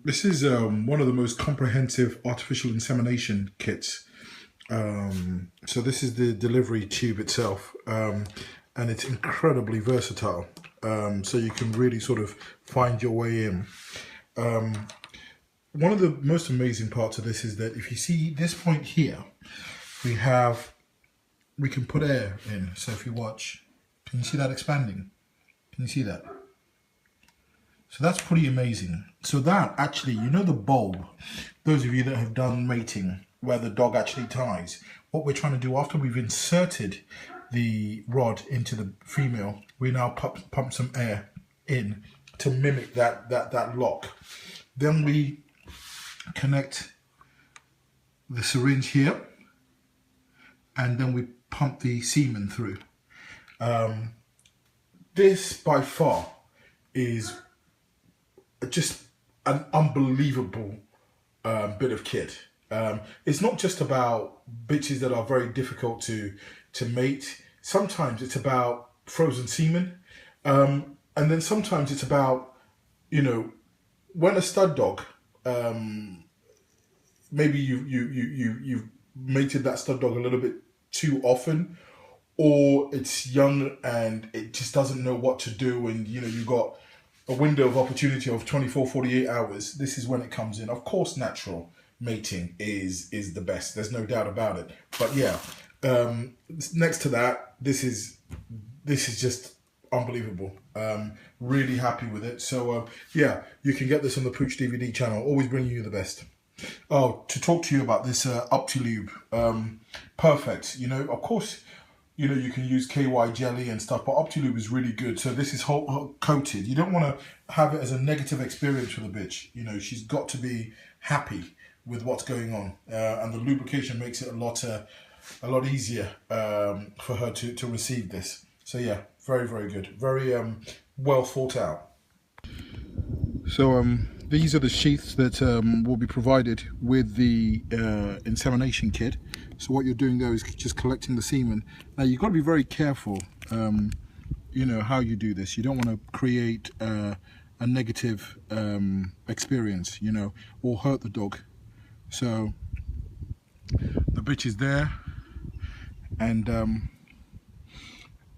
This is one of the most comprehensive artificial insemination kits. So this is the delivery tube itself, and it's incredibly versatile. So you can really sort of find your way in. One of the most amazing parts of this is that if you see this point here, we can put air in. So if you watch, can you see that expanding? Can you see that? So that's pretty amazing. So that actually, you know the bulb, those of you that have done mating, where the dog actually ties, what we're trying to do after we've inserted the rod into the female, we now pump some air in to mimic that lock. Then we connect the syringe here, and then we pump the semen through. This by far is just an unbelievable bit of kit. It's not just about bitches that are very difficult to mate. Sometimes it's about frozen semen, and then sometimes it's about, you know, when a stud dog, maybe you've mated that stud dog a little bit too often, or it's young and it just doesn't know what to do, and you know you've got a window of opportunity of 24, 48 hours. This is when it comes in. Of course, natural mating is the best. There's no doubt about it. But yeah, next to that, this is just unbelievable. Really happy with it. So yeah, you can get this on the Pooch DVD channel. Always bringing you the best. Oh, to talk to you about this Optilube, perfect. You know, of course, you know, you can use KY jelly and stuff, but Optilube is really good. So this is whole coated. You don't want to have it as a negative experience for the bitch. You know, she's got to be happy with what's going on, and the lubrication makes it a lot easier for her to receive this. So yeah, very, very good. Very well thought out. So these are the sheaths that will be provided with the insemination kit. So what you're doing there is just collecting the semen. Now you've got to be very careful, you know, how you do this. You don't want to create a negative experience, you know, or hurt the dog. So the bitch is there, and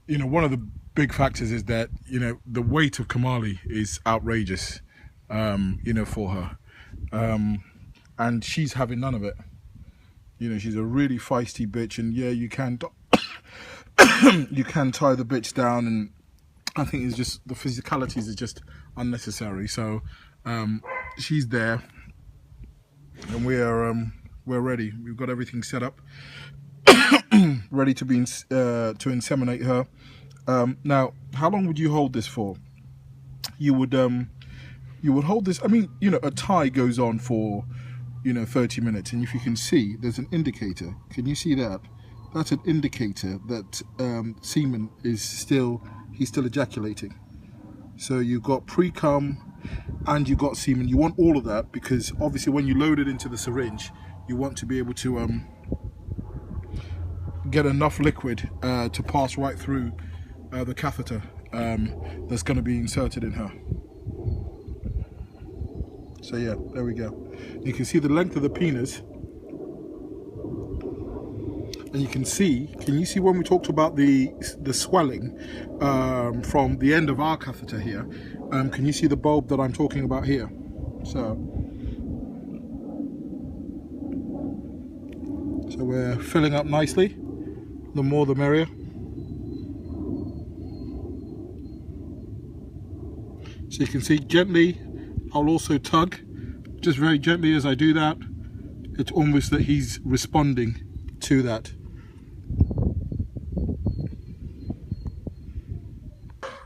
you know, one of the big factors is that, you know, the weight of Kamali is outrageous, you know, for her, and she's having none of it. You know, she's a really feisty bitch, and yeah, you can you can tie the bitch down, and I think it's just the physicalities is just unnecessary. So she's there, and we're ready. We've got everything set up, ready to be to inseminate her. Now, how long would you hold this for? You would hold this. I mean, you know, a tie goes on for, you know, 30 minutes, and if you can see, there's an indicator. Can you see that? That's an indicator that semen is he's still ejaculating. So you've got pre-cum and you've got semen. You want all of that, because obviously when you load it into the syringe, you want to be able to get enough liquid to pass right through the catheter that's going to be inserted in her. So yeah, there we go. You can see the length of the penis, and you can see, when we talked about the swelling from the end of our catheter here, can you see the bulb that I'm talking about here? So we're filling up nicely. The more the merrier. So you can see gently, I'll also tug, just very gently as I do that. It's almost that he's responding to that.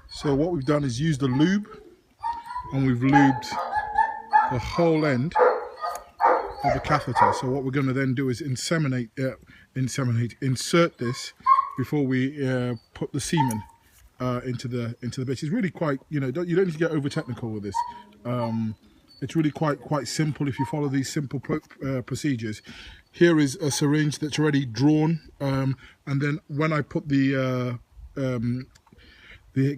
So what we've done is use the lube, and we've lubed the whole end of the catheter. So what we're going to then do is insert this before we put the semen into the bitch. It's really quite, you know, you don't need to get over technical with this. It's really quite simple if you follow these simple procedures. Here is a syringe that's already drawn, and then when I put the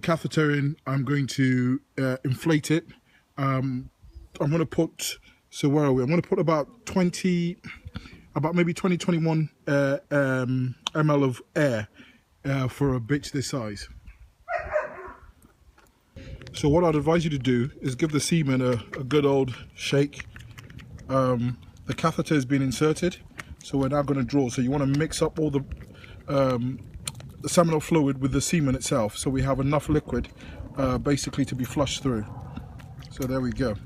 catheter in, I'm going to inflate it, put, so where are we? I'm gonna put about maybe 21 ml of air for a bitch this size. So what I'd advise you to do is give the semen a good old shake. The catheter has been inserted, so we're now going to draw. So you want to mix up all the seminal fluid with the semen itself, so we have enough liquid basically to be flushed through. So there we go.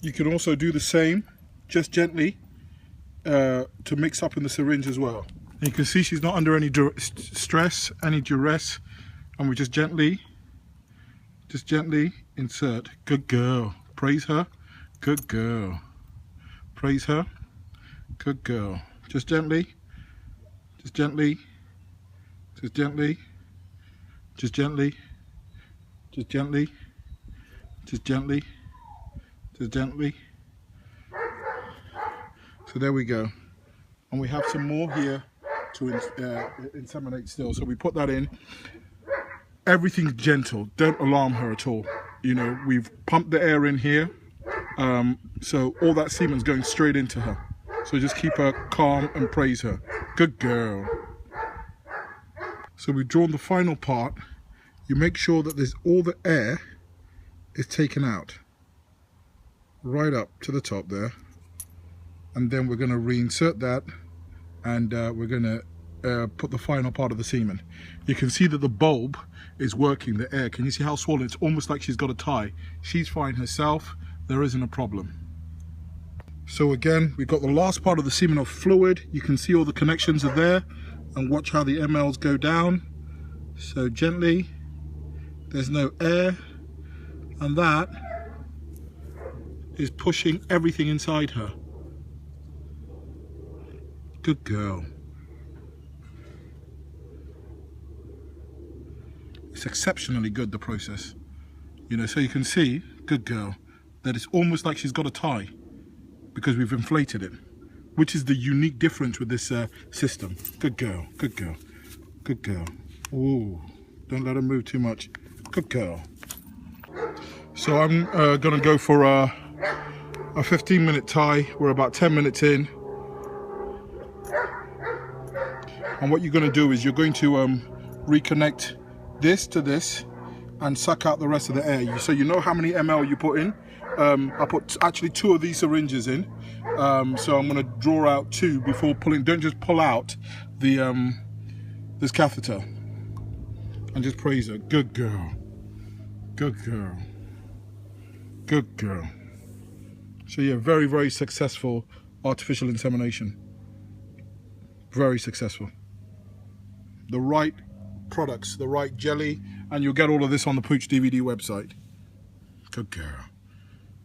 You can also do the same, just gently, to mix up in the syringe as well. And you can see she's not under any stress, any duress, and we just gently insert. Good girl. Praise her. Good girl. Praise her. Good girl. Just gently. Just gently. Just gently. Just gently. Just gently. Just gently. Just gently. So there we go. And we have some more here to inseminate still. So we put that in. Everything's gentle. Don't alarm her at all. You know, we've pumped the air in here. So all that semen's going straight into her. So just keep her calm and praise her. Good girl. So we've drawn the final part. You make sure that there's all the air is taken out. Right up to the top there. And then we're going to reinsert that, and we're going to put the final part of the semen. You can see that the bulb is working, the air. Can you see how swollen? It's almost like she's got a tie. She's fine herself. There isn't a problem. So again, we've got the last part of the seminal fluid. You can see all the connections are there, and watch how the mLs go down. So gently, there's no air, and that is pushing everything inside her. Good girl. It's exceptionally good, the process. You know, so you can see, good girl, that it's almost like she's got a tie because we've inflated it, which is the unique difference with this system. Good girl, good girl, good girl. Ooh, don't let her move too much. Good girl. So I'm gonna go for a 15-minute tie. We're about 10 minutes in. And what you're going to do is you're going to reconnect this to this and suck out the rest of the air. So you know how many ml you put in. I put actually 2 of these syringes in. So I'm going to draw out 2 before pulling. Don't just pull out the this catheter. And just praise her. Good girl. Good girl. Good girl. So yeah, very, very successful artificial insemination. Very successful. The right products, the right jelly, and you'll get all of this on the Pooch DVD website. Good girl.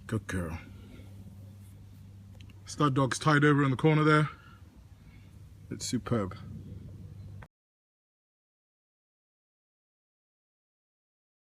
Good girl. Stud dog's tied over in the corner there. It's superb.